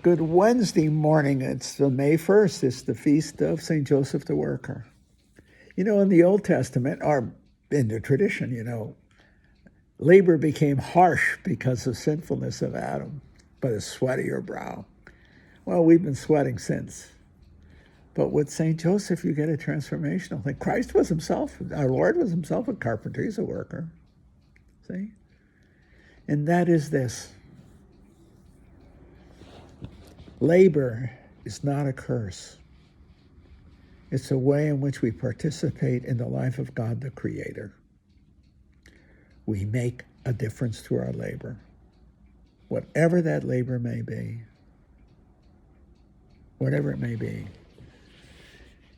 Good Wednesday morning. It's May 1st. It's the feast of St. Joseph the Worker. You know, in the Old Testament, or in the tradition, labor became harsh because of sinfulness of Adam, but a sweatier brow. Well, we've been sweating since. But with St. Joseph, you get a transformational thing. Christ was himself, our Lord was himself a carpenter. He's a worker. See? And that is this. Labor is not a curse. It's a way in which we participate in the life of God, the Creator. We make a difference through our labor, whatever that labor may be, whatever it may be.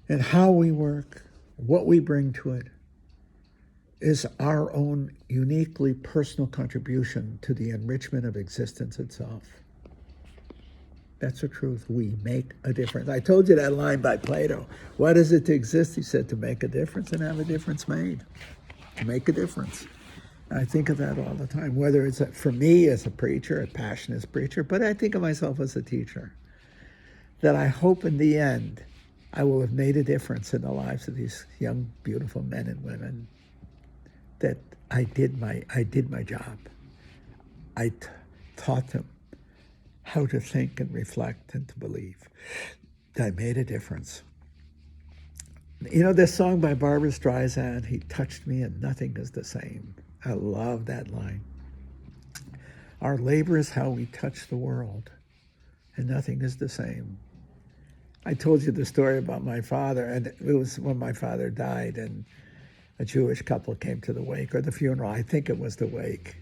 And how we work, what we bring to it, is our own uniquely personal contribution to the enrichment of existence itself. That's the truth. We make a difference. I told you that line by Plato. What is it to exist? He said, to make a difference and have a difference made. To make a difference. I think of that all the time, whether it's for me as a preacher, a passionate preacher, but I think of myself as a teacher, that I hope in the end I will have made a difference in the lives of these young, beautiful men and women, that I did my job. I taught them how to think and reflect and to believe. I made a difference. You know this song by Barbra Streisand, "He touched me and nothing is the same." I love that line. Our labor is how we touch the world, and nothing is the same. I told you the story about my father, and it was when my father died, and a Jewish couple came to the wake, or the funeral. I think it was the wake.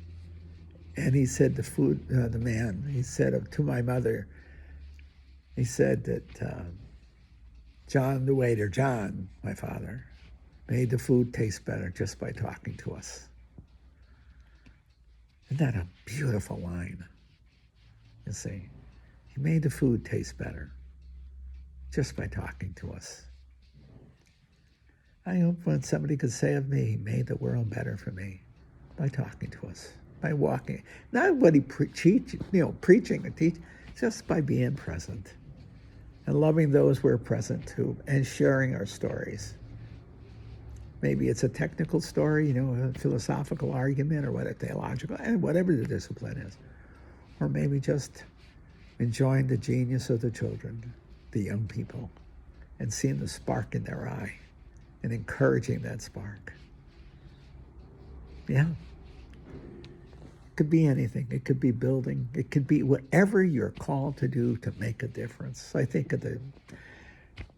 And he said, the man, he said to my mother, he said that John, the waiter, John, my father, made the food taste better just by talking to us. Isn't that a beautiful line? You see, he made the food taste better just by talking to us. I hope when somebody could say of me, he made the world better for me by talking to us. By walking, not what he preaching or teach, just by being present and loving those we're present to and sharing our stories. Maybe it's a technical story, a philosophical argument or what a theological, and whatever the discipline is. Or maybe just enjoying the genius of the children, the young people, and seeing the spark in their eye and encouraging that spark. Yeah. Could be anything. It could be building. It could be whatever you're called to do to make a difference. I think of the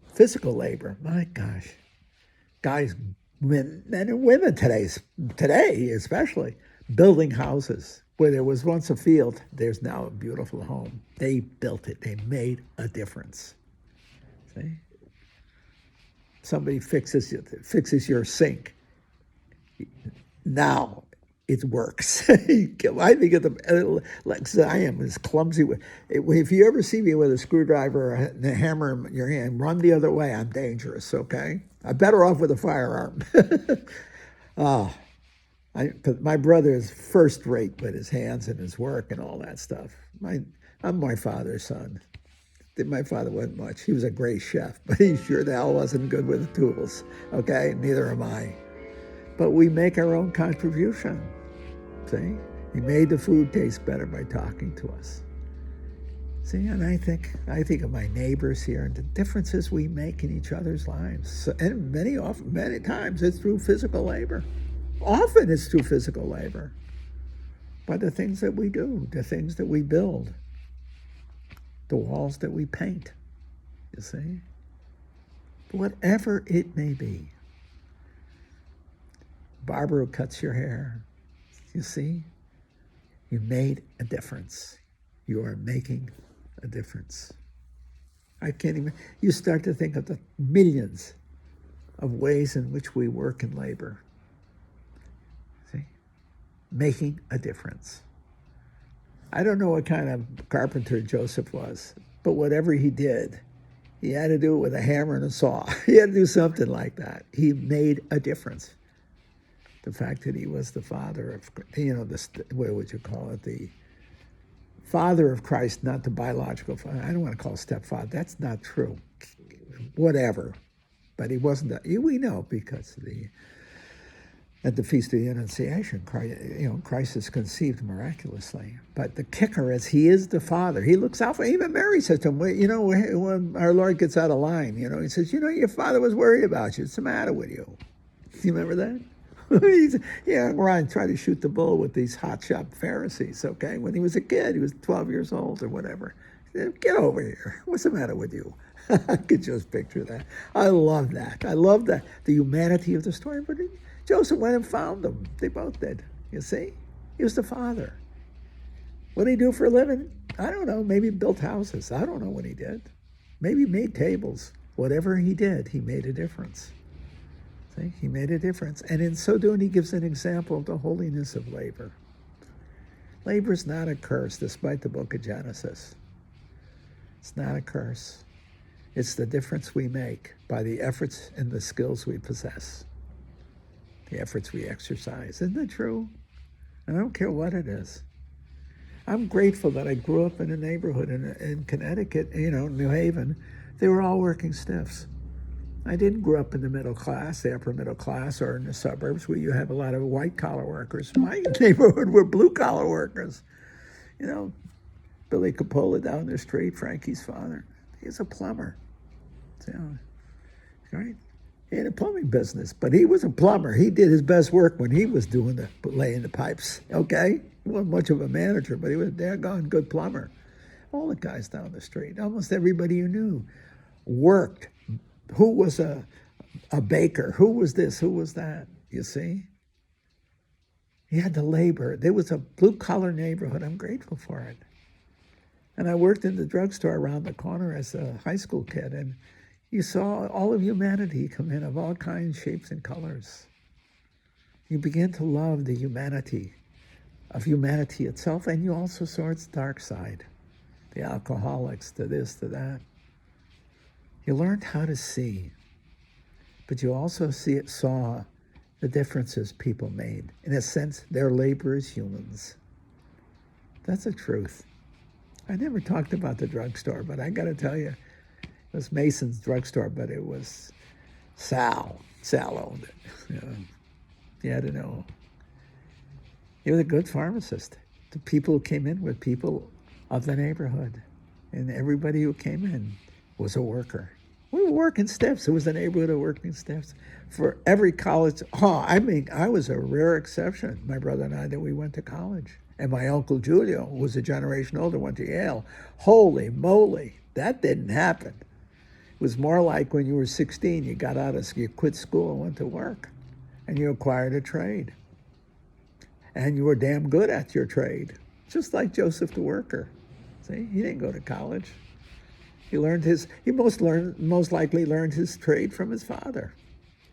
physical labor. My gosh. Guys, men and women today especially, building houses. Where there was once a field, there's now a beautiful home. They built it. They made a difference. See? Somebody fixes your sink. Now it works. I think like I am as clumsy. If you ever see me with a screwdriver or a hammer in your hand, run the other way. I'm dangerous. Okay, I'm better off with a firearm. My brother is first rate with his hands and his work and all that stuff. I'm my father's son. My father wasn't much. He was a great chef, but he sure the hell wasn't good with the tools. Okay, neither am I. But we make our own contribution. See? He made the food taste better by talking to us. See, and I think of my neighbors here and the differences we make in each other's lives. So, and many times it's through physical labor. Often it's through physical labor. By the things that we do, the things that we build, the walls that we paint, you see? Whatever it may be. Barber who cuts your hair, you see? You made a difference. You are making a difference. I can't even, you start to think of the millions of ways in which we work and labor. See? Making a difference. I don't know what kind of carpenter Joseph was, but whatever he did, he had to do it with a hammer and a saw. He had to do something like that. He made a difference. The fact that he was the father of, what would you call it, the father of Christ, not the biological father. I don't want to call stepfather. That's not true. Whatever. But he wasn't that. We know because at the Feast of the Annunciation, Christ is conceived miraculously. But the kicker is he is the Father. He looks out for, even Mary says to him, when our Lord gets out of line, he says, your father was worried about you. What's the matter with you? Do you remember that? Ryan tried to shoot the bull with these hotshot Pharisees, okay? When he was a kid, he was 12 years old or whatever. He said, get over here. What's the matter with you? I could just picture that. I love that. I love that, the humanity of the story. But Joseph went and found them. They both did. You see? He was the father. What did he do for a living? I don't know. Maybe built houses. I don't know what he did. Maybe made tables. Whatever he did, he made a difference. See? He made a difference. And in so doing, he gives an example of the holiness of labor. Labor is not a curse, despite the book of Genesis. It's not a curse. It's the difference we make by the efforts and the skills we possess, the efforts we exercise. Isn't that true? And I don't care what it is. I'm grateful that I grew up in a neighborhood in Connecticut, New Haven. They were all working stiffs. I didn't grow up in the middle class, the upper middle class, or in the suburbs where you have a lot of white-collar workers. My neighborhood were blue-collar workers. Billy Coppola down the street, Frankie's father, he's a plumber. Right? He had a plumbing business, but he was a plumber. He did his best work when he was laying the pipes, okay? He wasn't much of a manager, but he was a daggone good plumber. All the guys down the street, almost everybody you knew, worked. Who was a baker? Who was this? Who was that? You see? He had to labor. There was a blue-collar neighborhood. I'm grateful for it. And I worked in the drugstore around the corner as a high school kid, and you saw all of humanity come in of all kinds, shapes, and colors. You begin to love the humanity of humanity itself, and you also saw its dark side, the alcoholics, to this, to that. You learned how to see, but you also saw the differences people made. In a sense, their labor as humans. That's the truth. I never talked about the drugstore, but I got to tell you, it was Mason's drugstore, but it was Sal. Sal owned it. You had to know. He was a good pharmacist. The people who came in were people of the neighborhood. And everybody who came in was a worker. We were working stiffs. It was a neighborhood of working stiffs. For every college, I was a rare exception, my brother and I, that we went to college. And my Uncle Julio, who was a generation older, went to Yale. Holy moly, that didn't happen. It was more like when you were 16, you quit school and went to work, and you acquired a trade. And you were damn good at your trade, just like Joseph the worker. See, he didn't go to college. He most likely learned his trade from his father.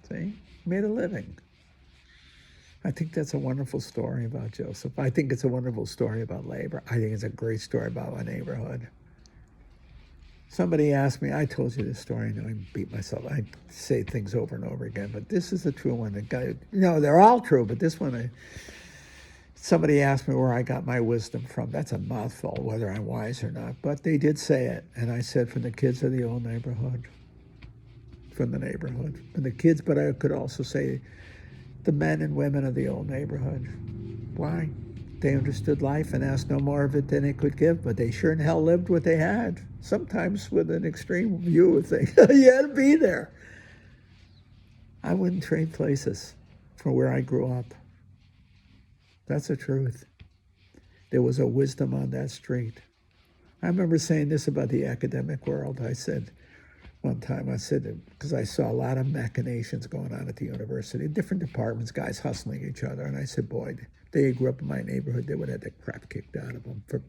See, he made a living. I think that's a wonderful story about Joseph. I think it's a wonderful story about labor. I think it's a great story about our neighborhood. Somebody asked me, I told you this story, I beat myself. I say things over and over again, but this is a true one. They're all true, but this one, somebody asked me where I got my wisdom from. That's a mouthful, whether I'm wise or not, but they did say it. And I said, from the kids of the old neighborhood. From the neighborhood. From the kids, but I could also say the men and women of the old neighborhood. Why? They understood life and asked no more of it than it could give, but they sure in hell lived what they had, sometimes with an extreme view of things. You had to be there. I wouldn't trade places for where I grew up. That's the truth. There was a wisdom on that street. I remember saying this about the academic world. I said, one time, because I saw a lot of machinations going on at the university, different departments, guys hustling each other. And I said, boy, they grew up in my neighborhood, they would have the crap kicked out of them for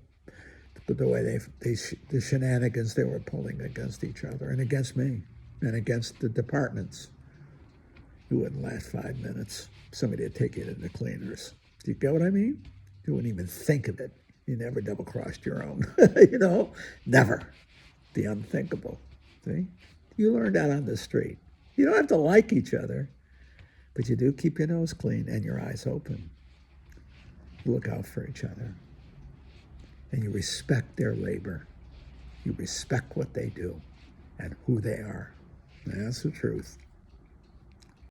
the way the shenanigans they were pulling against each other and against me and against the departments. You wouldn't last 5 minutes. Somebody would take you to the cleaners. Do you get what I mean? You wouldn't even think of it. You never double-crossed your own. Never. The unthinkable. See? You learn that on the street. You don't have to like each other, but you do keep your nose clean and your eyes open. Look out for each other. and you respect their labor. You respect what they do and who they are. That's the truth.